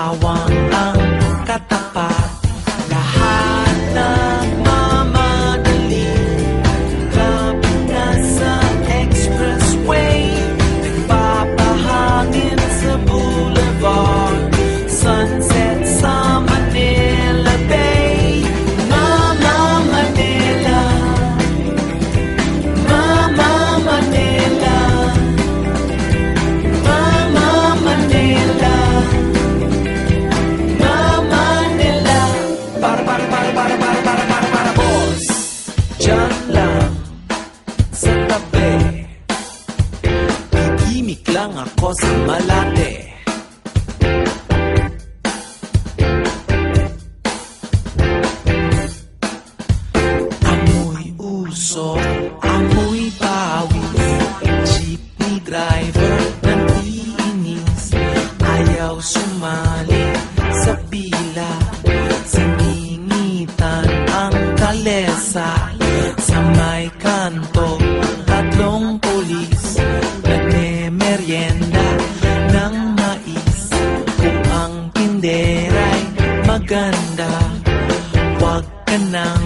asawang ang katapat. Lahat nagmamadali, kapit na sa expressway, nagpapahangin sa boulevard, sunset sa Manila Bay. Mama Manila, Mama Manila, Mama Manila, Mama Manila. Para, boss, dyan lang sa tabi, gimik lang ako sa Malate. Amoy usok, amoy pawis, jeepney driver ng iinis, ayaw sumali sa pila, siningitan ang kalesa. Sa may kanto, tatlong polis nagme-merienda ng mais. Kung ang tindera'y maganda, huwag ka nang